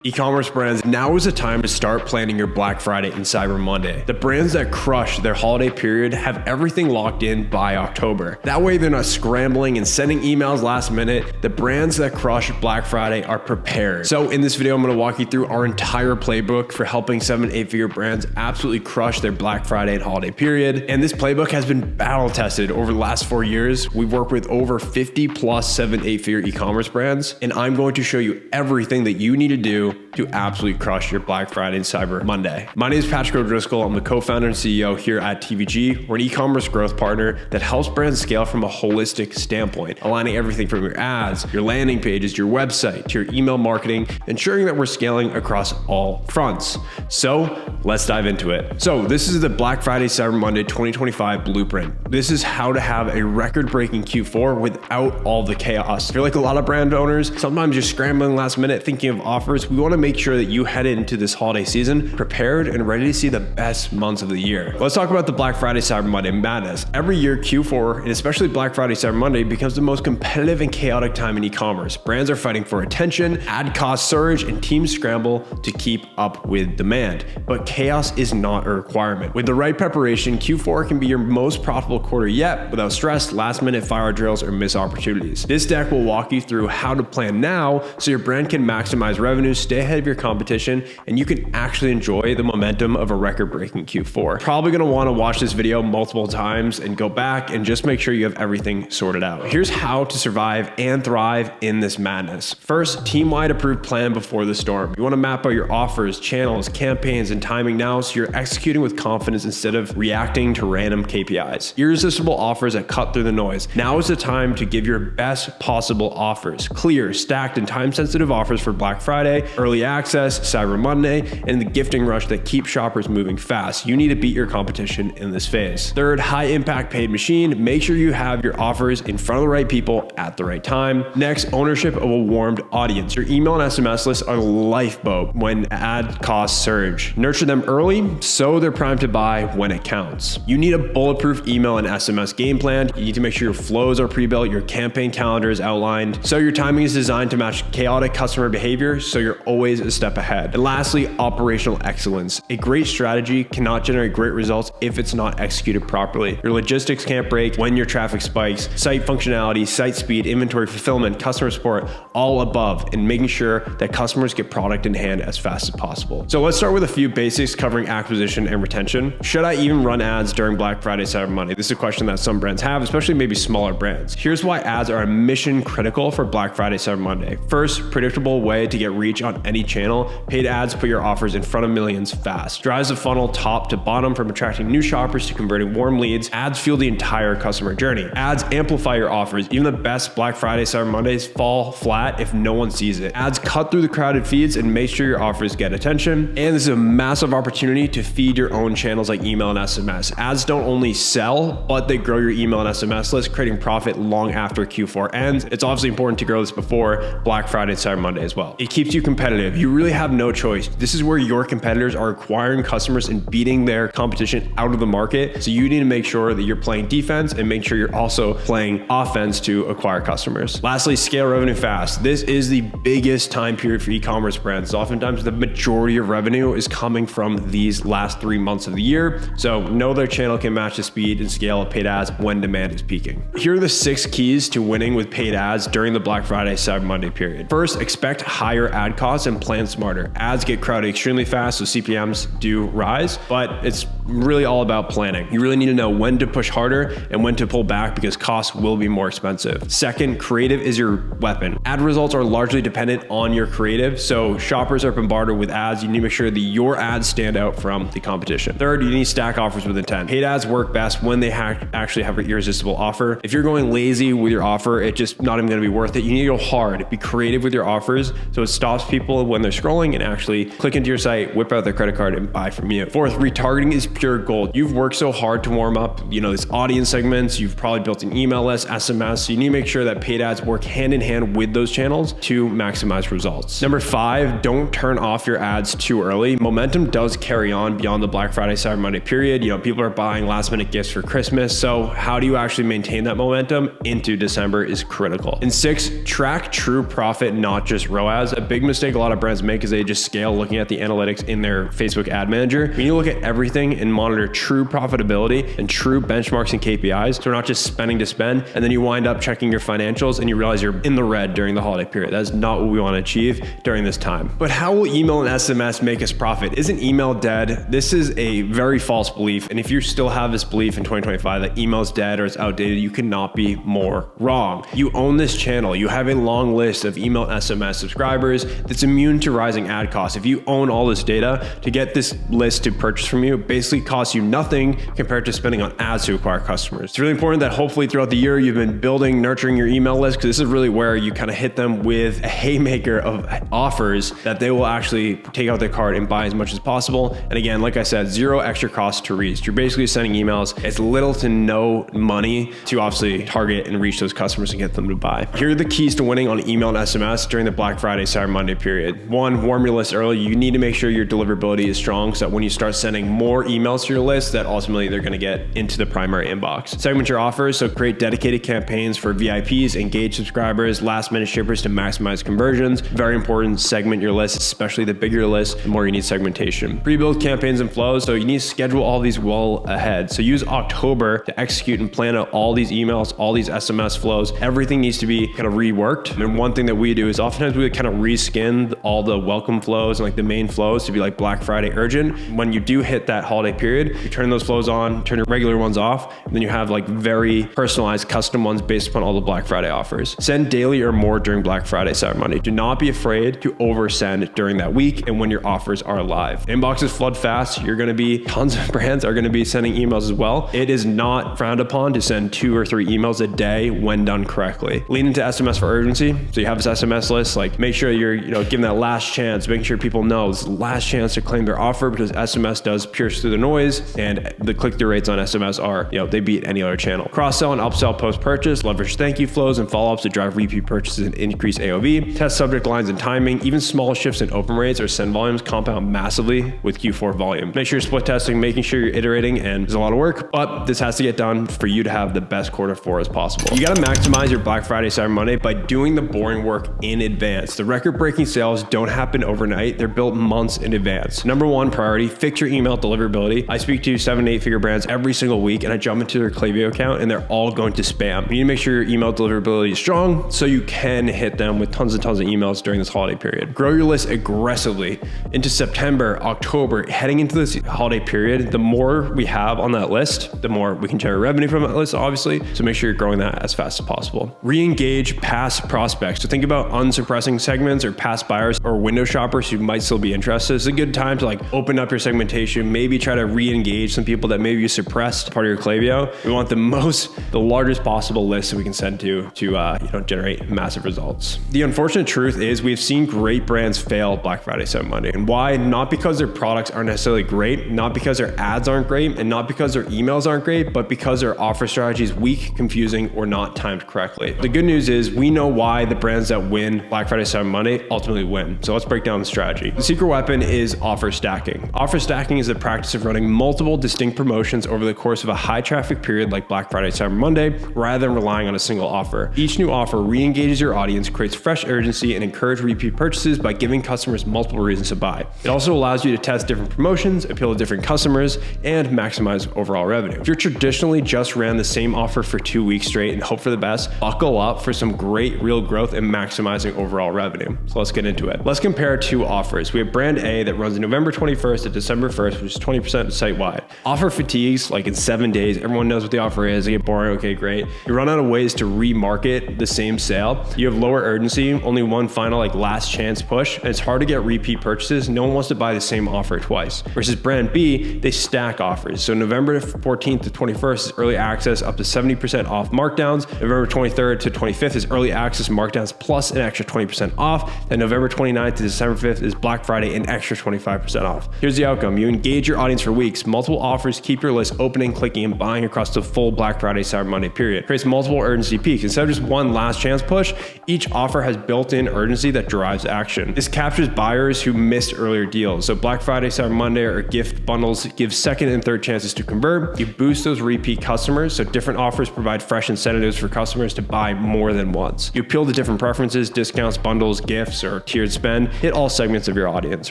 E-commerce brands, now is the time to start planning your Black Friday and Cyber Monday. The brands that crush their holiday period have everything locked in by October. That way they're not scrambling and sending emails last minute. The brands that crush Black Friday are prepared. So in this video, I'm gonna walk you through our entire playbook for helping 7-8-figure brands absolutely crush their Black Friday and holiday period. And this playbook has been battle tested over the last 4 years. We've worked with over 50 plus 7-8-figure e-commerce brands, and I'm going to show you everything that you need to do to absolutely crush your Black Friday and Cyber Monday. My name is Patrick O'Driscoll. I'm the co-founder and CEO here at TVG. We're an e-commerce growth partner that helps brands scale from a holistic standpoint, aligning everything from your ads, your landing pages, your website, to your email marketing, ensuring that we're scaling across all fronts. So let's dive into it. So this is the Black Friday Cyber Monday 2025 blueprint. This is how to have a record-breaking Q4 without all the chaos. I feel like a lot of brand owners, sometimes you're scrambling last minute thinking of offers. We want to make sure that you head into this holiday season prepared and ready to see the best months of the year. Let's talk about the Black Friday Cyber Monday madness. Every year, Q4, and especially Black Friday Cyber Monday, becomes the most competitive and chaotic time in e-commerce. Brands are fighting for attention, ad costs surge, and teams scramble to keep up with demand. But chaos is not a requirement. With the right preparation, Q4 can be your most profitable quarter yet without stress, last-minute fire drills, or missed opportunities. This deck will walk you through how to plan now so your brand can maximize revenue, stay ahead of your competition, and you can actually enjoy the momentum of a record-breaking Q4. Probably gonna wanna watch this video multiple times and go back and just make sure you have everything sorted out. Here's how to survive and thrive in this madness. First, team-wide approved plan before the storm. You wanna map out your offers, channels, campaigns, and timing now so you're executing with confidence instead of reacting to random KPIs. Irresistible offers that cut through the noise. Now is the time to give your best possible offers. Clear, stacked, and time-sensitive offers for Black Friday, early access, Cyber Monday, and the gifting rush that keeps shoppers moving fast. You need to beat your competition in this phase. Third, high impact paid machine. Make sure you have your offers in front of the right people at the right time. Next, ownership of a warmed audience. Your email and SMS lists are the lifeboat when ad costs surge. Nurture them early so they're primed to buy when it counts. You need a bulletproof email and SMS game plan. You need to make sure your flows are pre-built, your campaign calendar is outlined, so your timing is designed to match chaotic customer behavior so you're always a step ahead. And lastly, operational excellence. A great strategy cannot generate great results if it's not executed properly. Your logistics can't break when your traffic spikes. Site functionality, site speed, inventory fulfillment, customer support, all above, and making sure that customers get product in hand as fast as possible. So let's start with a few basics covering acquisition and retention. Should I even run ads during Black Friday, Cyber Monday? This is a question that some brands have, especially maybe smaller brands. Here's why ads are mission critical for Black Friday, Cyber Monday. First, predictable way to get reach on any channel. Paid ads put your offers in front of millions fast. Drives the funnel top to bottom from attracting new shoppers to converting warm leads. Ads fuel the entire customer journey. Ads amplify your offers. Even the best Black Friday, Cyber Mondays fall flat if no one sees it. Ads cut through the crowded feeds and make sure your offers get attention. And this is a massive opportunity to feed your own channels like email and SMS. Ads don't only sell, but they grow your email and SMS list, creating profit long after Q4 ends. It's obviously important to grow this before Black Friday and Cyber Monday as well. It keeps you competitive. You really have no choice. This is where your competitors are acquiring customers and beating their competition out of the market. So you need to make sure that you're playing defense and make sure you're also playing offense to acquire customers. Lastly, scale revenue fast. This is the biggest time period for e-commerce brands. Oftentimes the majority of revenue is coming from these last 3 months of the year. So know their channel can match the speed and scale of paid ads when demand is peaking. Here are the 6 keys to winning with paid ads during the Black Friday, Cyber Monday period. First, expect higher ad costs and plan smarter. Ads get crowded extremely fast, so CPMs do rise, but it's really all about planning. You really need to know when to push harder and when to pull back because costs will be more expensive. Second, creative is your weapon. Ad results are largely dependent on your creative, so shoppers are bombarded with ads. You need to make sure that your ads stand out from the competition. Third, you need to stack offers with intent. Paid ads work best when they actually have an irresistible offer. If you're going lazy with your offer, it's just not even gonna be worth it. You need to go hard, be creative with your offers so it stops people when they're scrolling and actually click into your site, whip out their credit card, and buy from you. Fourth, retargeting is pure gold. You've worked so hard to warm up, these audience segments. You've probably built an email list, SMS. So you need to make sure that paid ads work hand in hand with those channels to maximize results. Number 5, don't turn off your ads too early. Momentum does carry on beyond the Black Friday, Cyber Monday period. People are buying last minute gifts for Christmas. So how do you actually maintain that momentum into December is critical. And 6, track true profit, not just ROAS. A big mistake a lot of brands make is they just scale looking at the analytics in their Facebook ad manager. We need to look at everything and monitor true profitability and true benchmarks and KPIs. So we're not just spending to spend, and then you wind up checking your financials and you realize you're in the red during the holiday period. That's not what we want to achieve during this time. But how will email and SMS make us profit? Isn't email dead? This is a very false belief. And if you still have this belief in 2025 that email is dead or it's outdated, you cannot be more wrong. You own this channel. You have a long list of email and SMS subscribers that's immune to rising ad costs. If you own all this data, to get this list to purchase from you basically costs you nothing compared to spending on ads to acquire customers. It's really important that hopefully throughout the year you've been building, nurturing your email list, because this is really where you kind of hit them with a haymaker of offers that they will actually take out their cart and buy as much as possible. And again, like I said, 0 extra cost to reach. You're basically sending emails. It's little to no money to obviously target and reach those customers and get them to buy. Here are the keys to winning on email and SMS during the Black Friday, Cyber Monday period. 1, warm your list early. You need to make sure your deliverability is strong so that when you start sending more emails to your list, that ultimately they're going to get into the primary inbox. Segment your offers. So create dedicated campaigns for VIPs, engaged subscribers, last minute shippers to maximize conversions. Very important, segment your list, especially the bigger list, the more you need segmentation. Pre-build campaigns and flows. So you need to schedule all these well ahead. So use October to execute and plan out all these emails, all these SMS flows. Everything needs to be kind of reworked. And one thing that we do is oftentimes we kind of reskin all the welcome flows and like the main flows to be like Black Friday urgent. When you do hit that holiday period, you turn those flows on, turn your regular ones off, and then you have like very personalized custom ones based upon all the Black Friday offers. Send daily or more during Black Friday, Cyber Monday. Do not be afraid to oversend during that week and when your offers are live. Inboxes flood fast. Tons of brands are going to be sending emails as well. It is not frowned upon to send 2 or 3 emails a day when done correctly. Lean into SMS for urgency. So you have this SMS list, like make sure you're, giving that last chance, making sure people know it's the last chance to claim their offer, because SMS does pierce through the noise and the click-through rates on SMS are, they beat any other channel. Cross-sell and upsell post-purchase, leverage thank you flows and follow-ups to drive repeat purchases and increase AOV. Test subject lines and timing. Even small shifts in open rates or send volumes compound massively with Q4 volume. Make sure you're split testing, making sure you're iterating, and there's a lot of work, but this has to get done for you to have the best quarter 4 as possible. You got to maximize your Black Friday, Cyber Monday by doing the boring work in advance. The record-breaking sales don't happen overnight. They're built months in advance. Number 1 priority, fix your email deliverability. I speak to 7 to 8 figure brands every single week, and I jump into their Klaviyo account and they're all going to spam. You need to make sure your email deliverability is strong so you can hit them with tons and tons of emails during this holiday period. Grow your list aggressively into September, October, heading into this holiday period. The more we have on that list, the more we can generate revenue from that list, obviously. So make sure you're growing that as fast as possible. Re-engage past prospects. So think about unsuppressing segments or past buyers or window shoppers who might still be interested. It's a good time to like open up your segmentation, maybe try to re-engage some people that maybe you suppressed part of your Klaviyo. We want the largest possible list that we can send to generate massive results. The unfortunate truth is we've seen great brands fail Black Friday, Cyber Monday. And why? Not because their products aren't necessarily great, not because their ads aren't great, and not because their emails aren't great, but because their offer strategy is weak, confusing, or not timed correctly. The good news is we know why the brands that win Black Friday, Cyber Monday ultimately win. So let's break down the strategy. The secret weapon is offer stacking. Offer stacking is the practice of running multiple distinct promotions over the course of a high traffic period like Black Friday, Cyber Monday, rather than relying on a single offer. Each new offer re-engages your audience, creates fresh urgency, and encourages repeat purchases by giving customers multiple reasons to buy. It also allows you to test different promotions, appeal to different customers, and maximize overall revenue. If you're traditionally just ran the same offer for 2 weeks straight and hope for the best, buckle up for some great real growth and maximizing overall revenue. So let's get into it. Let's compare 2 offers. We have brand A that runs November 21st to December 1st, which is 20% site-wide. Offer fatigues, like in 7 days, everyone knows what the offer is, they get boring, okay, great. You run out of ways to remarket the same sale. You have lower urgency, only one final last chance push, and it's hard to get repeat purchases. No one wants to buy the same offer twice. Versus brand B, they stack offers. So November 14th to 21st is early access up to 70% off markdowns. November 23rd to 25th is early access markdowns plus an extra 20% off. And November 29th to December 5th is Black Friday, an extra 25% off. Here's the outcome. You engage your audience audience for weeks, multiple offers keep your list opening, clicking, and buying across the full Black Friday, Cyber Monday period. Creates multiple urgency peaks. Instead of just one last chance push, each offer has built-in urgency that drives action. This captures buyers who missed earlier deals. So Black Friday, Cyber Monday, or gift bundles give second and third chances to convert. You boost those repeat customers, so different offers provide fresh incentives for customers to buy more than once. You appeal to different preferences, discounts, bundles, gifts, or tiered spend. Hit all segments of your audience,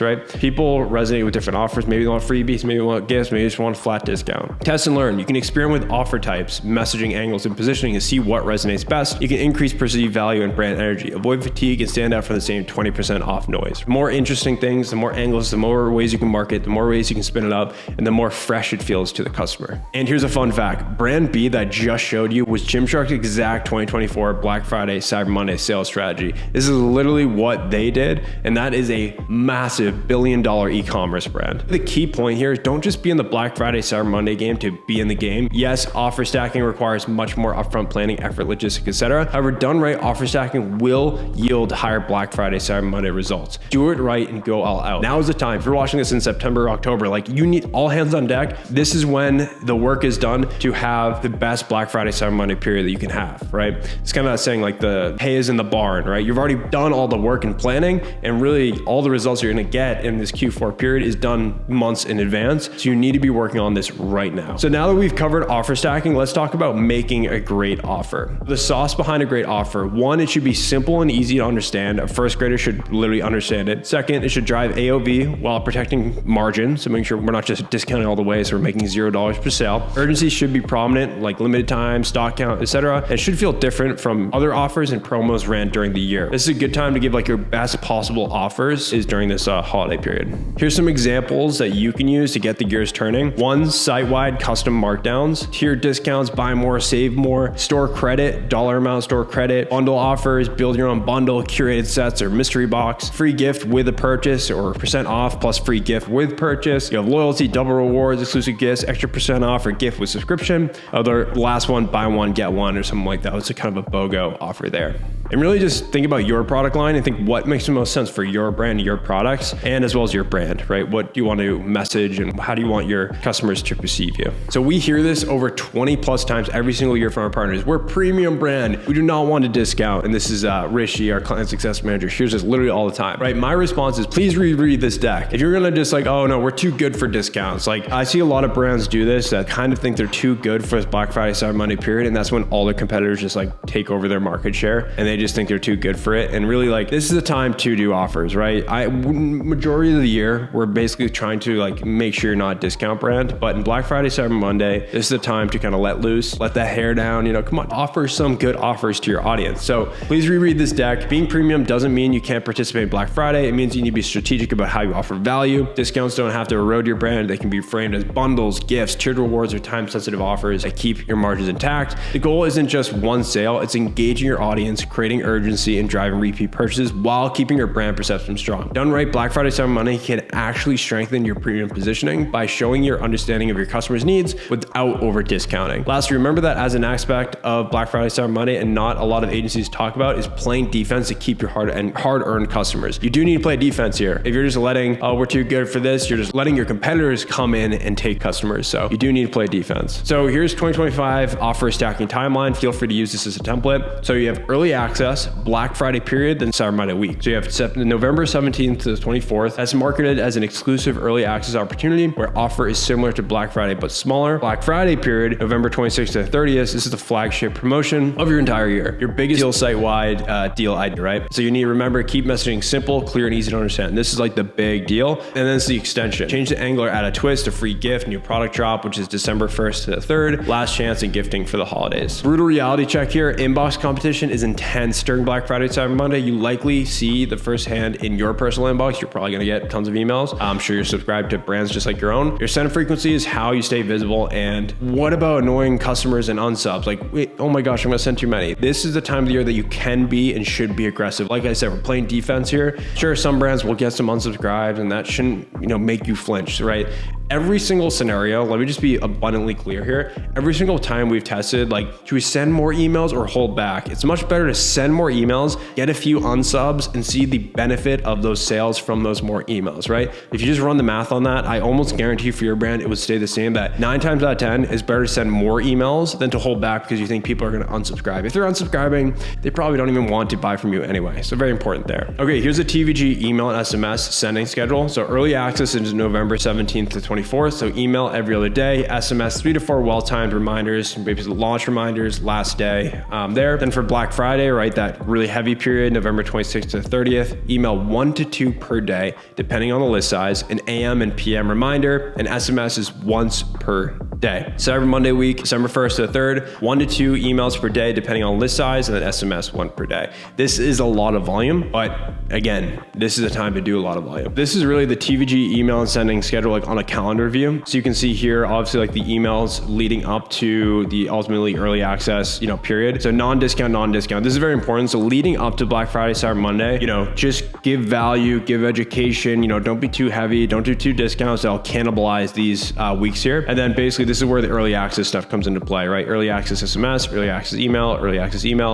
right? People resonate with different offers. Maybe they want freebies, maybe they want gifts, maybe they just want a flat discount. Test and learn. You can experiment with offer types, messaging angles, and positioning to see what resonates best. You can increase perceived value and brand energy. Avoid fatigue and stand out from the same 20% off noise. The more interesting things, the more angles, the more ways you can market, the more ways you can spin it up, and the more fresh it feels to the customer. And here's a fun fact. Brand B that I just showed you was Gymshark's exact 2024 Black Friday, Cyber Monday sales strategy. This is literally what they did, and that is a massive billion-dollar e-commerce brand. The key point here is don't just be in the Black Friday, Cyber Monday game to be in the game. Yes, offer stacking requires much more upfront planning, effort, logistics, etc. However, done right, offer stacking will yield higher Black Friday, Cyber Monday results. Do it right and go all out. Now is the time. If you're watching this in September, October, like you need all hands on deck. This is when the work is done to have the best Black Friday, Cyber Monday period that you can have, right? It's kind of saying like the hay is in the barn, right? You've already done all the work and planning, and really all the results you're going to get in this Q4 period is done months in advance. So you need to be working on this right now. So now that we've covered offer stacking, let's talk about making a great offer. The sauce behind a great offer. One, it should be simple and easy to understand. A first grader should literally understand it. Second, it should drive AOV while protecting margin. So making sure we're not just discounting all the way, so we're making $0 per sale. Urgency should be prominent, like limited time, stock count, etc. It should feel different from other offers and promos ran during the year. This is a good time to give like your best possible offers is during this holiday period. Here's some examples that you can use to get the gears turning. One, site-wide custom markdowns, tiered discounts, buy more, save more, store credit, dollar amount store credit, bundle offers, build your own bundle, curated sets or mystery box, free gift with a purchase or % off plus free gift with purchase. You have loyalty, double rewards, exclusive gifts, extra % off or gift with subscription. The last one, buy one, get one or something like that. It's a kind of a BOGO offer there. And really just think about your product line and think what makes the most sense for your brand, your products, and as well as your brand, right? What do you want to message and how do you want your customers to perceive you? So we hear this over 20 plus times every single year from our partners. We're a premium brand. We do not want to discount. And this is Rishi, our client success manager, hears this literally all the time, right? My response is please reread this deck. If you're going to just like, oh no, we're too good for discounts. Like I see a lot of brands do this that kind of think they're too good for this Black Friday, Cyber Monday period. And that's when all their competitors just like take over their market share and they just think they're too good for it. And really like, this is the time to do offers, right? Majority of the year, we're basically trying to like make sure you're not a discount brand, but in Black Friday, Cyber Monday, this is the time to kind of let loose, let that hair down, you know, come on, offer some good offers to your audience. So please reread this deck. Being premium doesn't mean you can't participate in Black Friday. It means you need to be strategic about how you offer value. Discounts don't have to erode your brand. They can be framed as bundles, gifts, tiered rewards, or time-sensitive offers that keep your margins intact. The goal isn't just one sale, it's engaging your audience, creating urgency, and driving repeat purchases while keeping your brand perception strong. Done right, Black Friday, Cyber Monday can actually strengthen your premium positioning by showing your understanding of your customers' needs without over discounting. Lastly, remember that as an aspect of Black Friday, Cyber Monday, and not a lot of agencies talk about, is playing defense to keep your hard-earned customers. You do need to play defense here. If you're just letting, oh, we're too good for this, you're just letting your competitors come in and take customers. So you do need to play defense. So here's 2025 offer stacking timeline. Feel free to use this as a template. So you have early access, Black Friday period, then Cyber Monday week. So you have November 17th to the 24th. That's marketed as an exclusive early access opportunity where offer is similar to Black Friday but smaller. Black Friday period, November 26th to the 30th. This is the flagship promotion of your entire year. Your biggest deal site-wide deal idea, right? So you need to remember, keep messaging simple, clear, and easy to understand. This is like the big deal. And then it's the extension. Change the angle or add a twist, a free gift, new product drop, which is December 1st to the 3rd. Last chance and gifting for the holidays. Brutal reality check here. Inbox competition is intense during Black Friday, Cyber Monday. You likely see the first hand in your personal inbox. You're probably going to get tons of emails. I'm sure you're subscribed to brands just like your own. Your send frequency is how you stay visible. And what about annoying customers and unsubs? Like, wait, oh my gosh, I'm going to send too many. This is the time of the year that you can be and should be aggressive. Like I said, we're playing defense here. Sure, some brands will get some unsubscribed and that shouldn't, make you flinch, right? Every single scenario, let me just be abundantly clear here. Every single time we've tested, like, should we send more emails or hold back? It's much better to send more emails, get a few unsubs, and see the benefit of those sales from those more emails, right? If you just run the math on that, I almost guarantee for your brand, it would stay the same, that 9 times out of 10, it's better to send more emails than to hold back because you think people are going to unsubscribe. If they're unsubscribing, they probably don't even want to buy from you anyway. So very important there. Okay, here's a TVG email and SMS sending schedule. So early access is November 17th to 24th. So email every other day, SMS 3 to 4 well-timed reminders, maybe launch reminders, last day there. Then for Black Friday, right, that really heavy period, November 26th to 30th, email 1 to 2 per day, depending on the list size, an AM and PM reminder, and SMS is once per day. Cyber Monday week, December 1st to 3rd, 1 to 2 emails per day, depending on list size, and then SMS 1 per day. This is a lot of volume, but again, this is a time to do a lot of volume. This is really the TVG email and sending schedule, like on a calendar view. So you can see here, obviously, like the emails leading up to the ultimately early access, period. So non-discount. This is very important. So leading up to Black Friday, Cyber Monday, just give value, give education, don't be too heavy, don't do two discounts that'll cannibalize these weeks here. And then basically this is where the early access stuff comes into play, right? Early access SMS, early access email,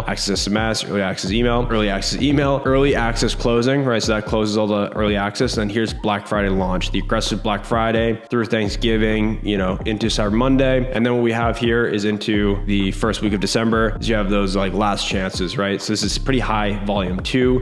access SMS, early access email, early access closing, right? So that closes all the early access. And then here's Black Friday launch, the aggressive Black Friday through Thanksgiving, into Cyber Monday. And then what we have here is into the first week of December, is you have those like last chances, right? So this is pretty high volume. 2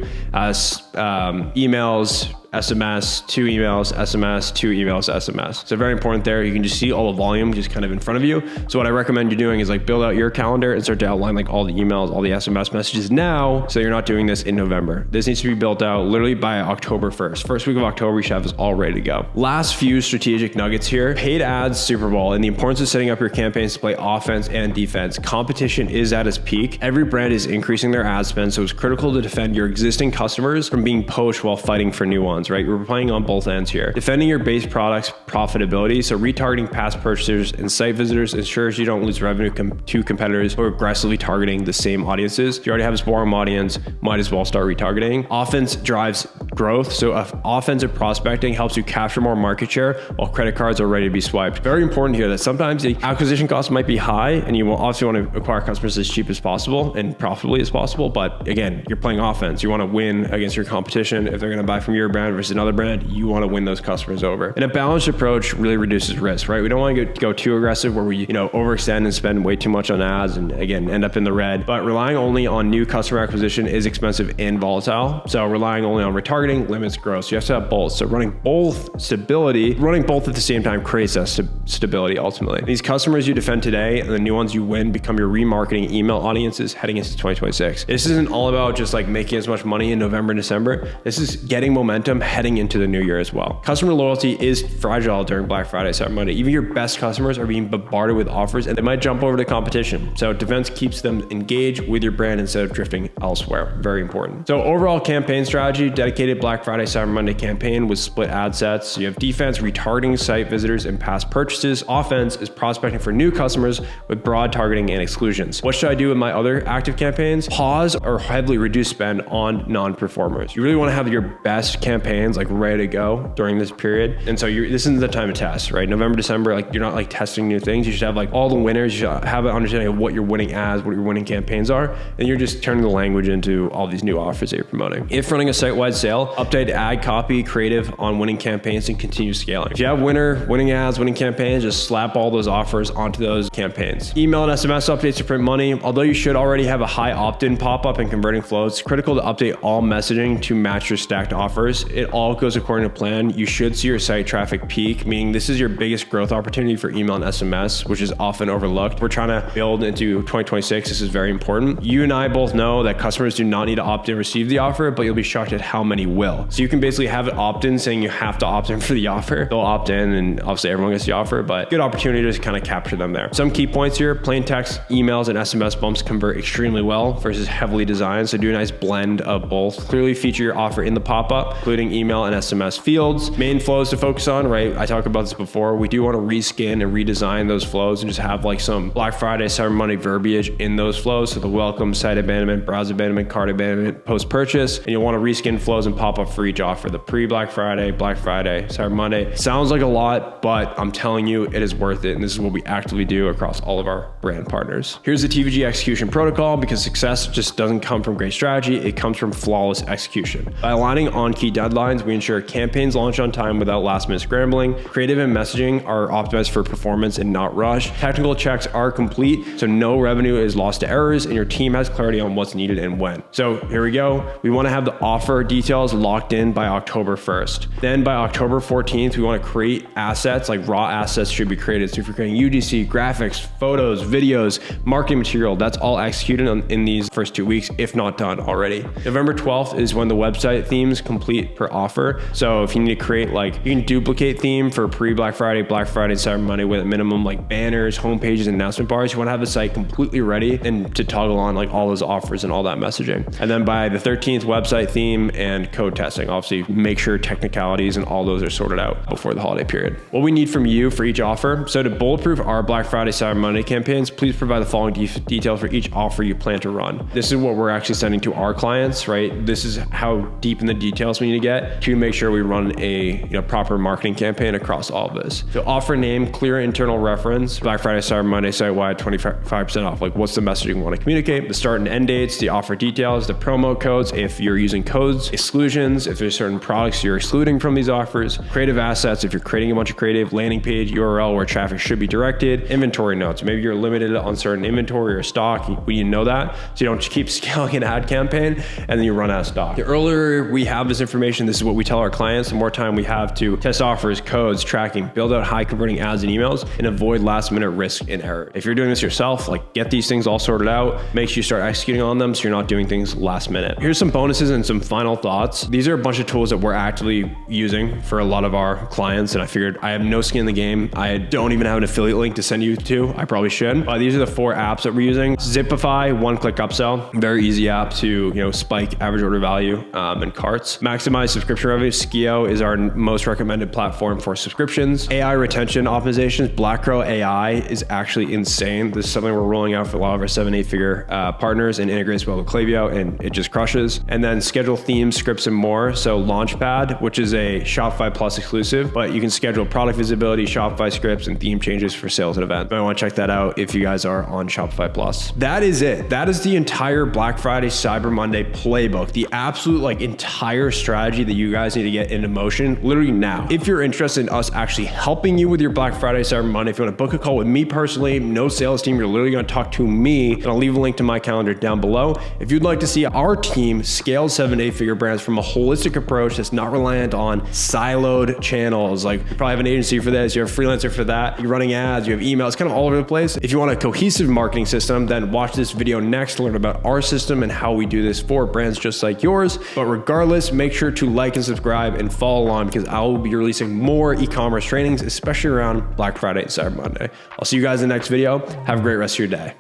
emails, SMS, 2 emails, SMS, 2 emails, SMS. So very important there. You can just see all the volume just kind of in front of you. So what I recommend you doing is like build out your calendar and start to outline like all the emails, all the SMS messages now, so you're not doing this in November. This needs to be built out literally by October 1st. First week of October, we should have this all ready to go. Last few strategic nuggets here. Paid ads, Super Bowl, and the importance of setting up your campaigns to play offense and defense. Competition is at its peak. Every brand is increasing their ad spend, so it's critical to defend your existing customers from being poached while fighting for new ones, right? We're playing on both ends here. Defending your base product's profitability, so retargeting past purchasers and site visitors ensures you don't lose revenue to competitors who are aggressively targeting the same audiences. If you already have this warm audience, might as well start retargeting. Offense drives growth, so offensive prospecting helps you capture more market share while credit cards are ready to be swiped. Very important here that sometimes the acquisition cost might be high and you will obviously want to acquire customers as cheap as possible and profitably as possible, but again, you're playing offense. You want to win against your competition. If they're going to buy from your brand versus another brand, you want to win those customers over. And a balanced approach really reduces risk, right? We don't want to go too aggressive where we, overextend and spend way too much on ads and again, end up in the red. But relying only on new customer acquisition is expensive and volatile. So relying only on retargeting limits growth. So you have to have both. So running both at the same time creates that stability ultimately. These customers you defend today and the new ones you win become your remarketing email audiences heading into 2026. This isn't all about just like making as much money in November and December. This is getting momentum heading into the new year as well. Customer loyalty is fragile during Black Friday, Cyber Monday. Even your best customers are being bombarded with offers and they might jump over to competition. So defense keeps them engaged with your brand instead of drifting elsewhere. Very important. So overall campaign strategy, dedicated Black Friday, Cyber Monday campaign with split ad sets. So you have defense, retargeting site visitors and past purchases. Offense is prospecting for new customers with broad targeting and exclusions. What should I do with my other active campaigns? Pause or heavily reduce spend on non-performers. You really want to have your best campaigns like ready to go during this period. And so this isn't the time to test, right? November, December, like you're not like testing new things. You should have like all the winners. You should have an understanding of what your winning ads, what your winning campaigns are. And you're just turning the language into all these new offers that you're promoting. If running a site-wide sale, update ad copy, creative on winning campaigns and continue scaling. If you have winning ads, winning campaigns, just slap all those offers onto those campaigns. Email and SMS updates to print money. Although you should already have a high opt-in pop-up and converting flow, it's critical to update all messaging to match your stacked offers. It all goes according to plan. You should see your site traffic peak, meaning this is your biggest growth opportunity for email and SMS, which is often overlooked. We're trying to build into 2026. This is very important. You and I both know that customers do not need to opt in, receive the offer, but you'll be shocked at how many will. So you can basically have it opt in saying you have to opt in for the offer. They'll opt in and obviously everyone gets the offer, but good opportunity to kind of capture them there. Some key points here, plain text, emails, and SMS bumps convert extremely well versus heavily designed. So do a nice blend of both. Clearly feature your offer in the pop-up, including email and SMS fields. Main flows to focus on, right? I talked about this before. We do want to reskin and redesign those flows and just have like some Black Friday, Cyber Monday verbiage in those flows. So the welcome, site abandonment, browse abandonment, cart abandonment, post-purchase. And you'll want to reskin flows and pop up for each offer. The pre-Black Friday, Black Friday, Cyber Monday. Sounds like a lot, but I'm telling you, it is worth it. And this is what we actively do across all of our brand partners. Here's the TVG execution protocol, because success just doesn't come from great strategy. It comes from flawless execution. By aligning on key deadlines, we ensure campaigns launch on time without last minute scrambling. Creative and messaging are optimized for performance and not rush. Technical checks are complete, so no revenue is lost to errors, and your team has clarity on what's needed and when. So here we go. We want to have the offer details locked in by October 1st. Then by October 14th, we want to create assets, like raw assets should be created. So if you're creating UGC, graphics, photos, videos, marketing material, that's all executed in these first 2 weeks, if not done already. November 12th is when the website themes complete per offer. So if you need to create, like, you can duplicate theme for pre-Black Friday, Black Friday, Cyber Monday with a minimum like banners, homepages, and announcement bars. You want to have the site completely ready and to toggle on like all those offers and all that messaging. And then by the 13th, website theme and code testing. Obviously, make sure technicalities and all those are sorted out before the holiday period. What we need from you for each offer. So to bulletproof our Black Friday, Cyber Monday campaigns, please provide the following details for each offer you plan to run. This is what we're actually sending to our clients, right? This is how deep in the details we need to get to make sure we run a proper marketing campaign across all of this. So offer name, clear internal reference, Black Friday, Cyber Monday, site-wide 25% off. Like, what's the messaging we want to communicate? The start and end dates, the offer details, the promo codes, if you're using codes, exclusions, if there's certain products you're excluding from these offers, creative assets, if you're creating a bunch of creative, landing page URL where traffic should be directed, inventory notes. Maybe you're limited on certain inventory or stock. We need to know that, so you don't keep scaling an ad campaign and then you run out of stock. The earlier we have this information, this is what we tell our clients, the more time we have to test offers, codes, tracking, build out high converting ads and emails, and avoid last minute risk and error. If you're doing this yourself, like, get these things all sorted out, make sure you start executing on them so you're not doing things last minute. Here's some bonuses and some final thoughts. These are a bunch of tools that we're actively using for a lot of our clients, and I figured I have no skin in the game. I don't even have an affiliate link to send you to. I probably should. These are the 4 apps that we're using. Zipify, one-click upsell, very easy app to spike average order value and carts. Maximize subscription revenue. Skio is our most recommended platform for subscriptions. AI retention optimizations. Black Crow AI is actually insane. This is something we're rolling out for a lot of our 7-8 figure partners and integrates well with Klaviyo, and it just crushes. And then schedule themes, scripts, and more. So Launchpad, which is a Shopify Plus exclusive, but you can schedule product visibility, Shopify scripts, and theme changes for sales and events. I want to check that out if you guys are on Shopify Plus. That is it. That is the entire Black Friday, Cyber Monday playbook, the absolute entire strategy that you guys need to get into motion literally now. If you're interested in us actually helping you with your Black Friday, Cyber Monday, if you want to book a call with me personally, no sales team, you're literally going to talk to me, and I'll leave a link to my calendar down below. If you'd like to see our team scale 7-8 figure brands from a holistic approach that's not reliant on siloed channels, like you probably have an agency for this, you have a freelancer for that, you're running ads, you have emails, kind of all over the place. If you want a cohesive marketing system, then watch this video next to learn about our system and how we do this for brands just like yours. But regardless, make sure to like and subscribe and follow along, because I will be releasing more e-commerce trainings, especially around Black Friday and Cyber Monday. I'll see you guys in the next video. Have a great rest of your day.